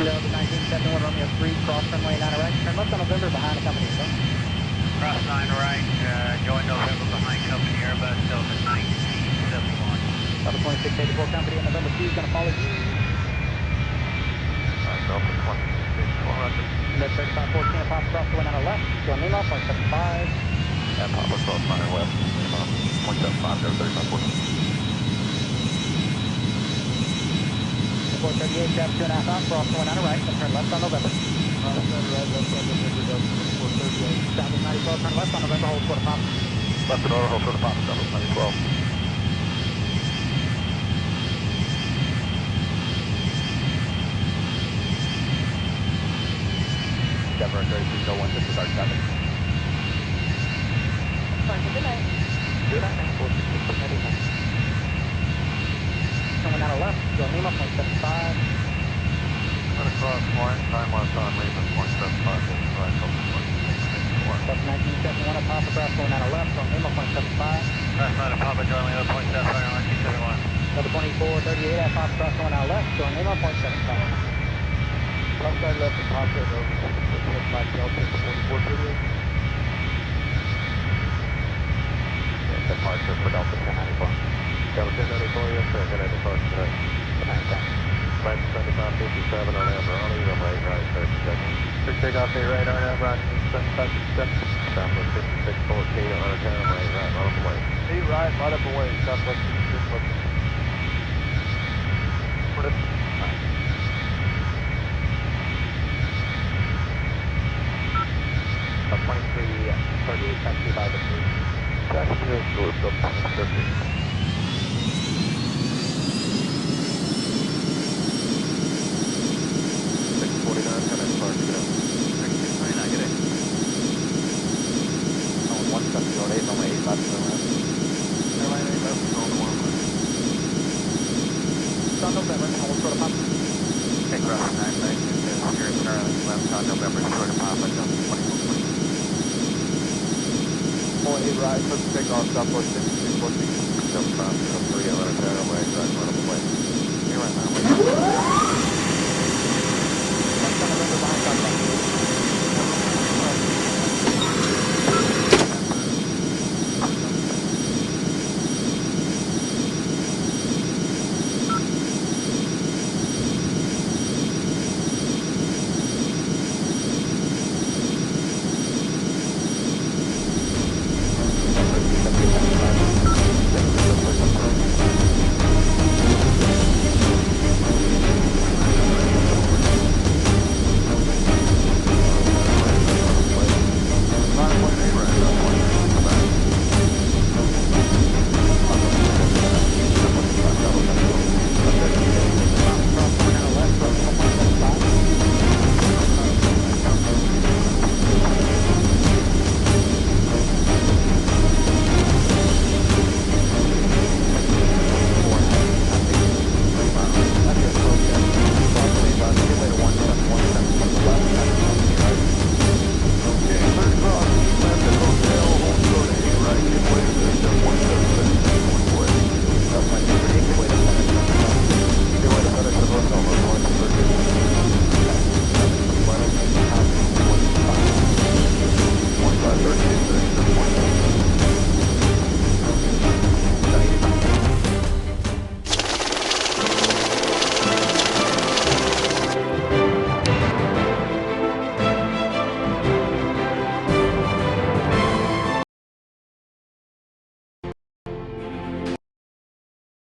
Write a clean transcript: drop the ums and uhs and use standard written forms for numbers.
Delta 1971, Romeo 3, cross runway 9 right, turn left on November behind the company, over. Cross 9 right, join November behind company Airbus Delta 1971. Delta 2684 company at November 2 is going to follow you. Delta 2684, roger. Net 3514 at Papa cross runway 9 left, join Lima, 0.75. At Papa cross 9 west, Lima, 0.75, go 3514. 2438, traffic 2.5 out, cross runway 9 right, then turn left on November. Cross 9 right, left on November, Delta 2438. Southwest 9012, turn left on November, hold short of Papa. Left and over, hold short of Papa, Southwest 9012. Denver 3301, disregard traffic. Roger, good night. Good night, man, 466.85. Runway 9 left, join Lima, 0.75. Right across, flying, 9 left on Lima, 0.75, goes right, Delta 2684. Delta 1971 at Papa cross runway 9 left, join Lima, 0.75. Cross 9 at Papa, join Lima, 0.75 on 1971. Delta 2438 at Papa cross runway 9 left, join Lima, 0.75. Cross 9 left at Papa and over, 0.75 Delta 2438. Okay, departure for Delta 1094. Delta 1094, yes sir, head departure today. Good night, thanks. Flight 7557 on Aberoni, runway 8 right, cleared for takeoff. Clear takeoff, 8 right, RNAV, Ronnie, 7557. Southwest 5614 on town, runway 8 right, line up away. 8 right, line up away, Southwest 5614. Affirmative. Alright. 2338, taxi by the group. Taxi to the group, Delta 2338. 649, head departure, good day. 3629, good day. On 1708, runway 8 left, turn left. Airline 8 left, you're going to 1 left. It's on November, hold short of Papa. Okay, cross 9 right, into 0 Charlie, left on November, short of Papa, Delta 2448. 8 right, clear for takeoff, Southwest 5614. Delta 503 on town, runway 8 right, line up away. 8 right, line away.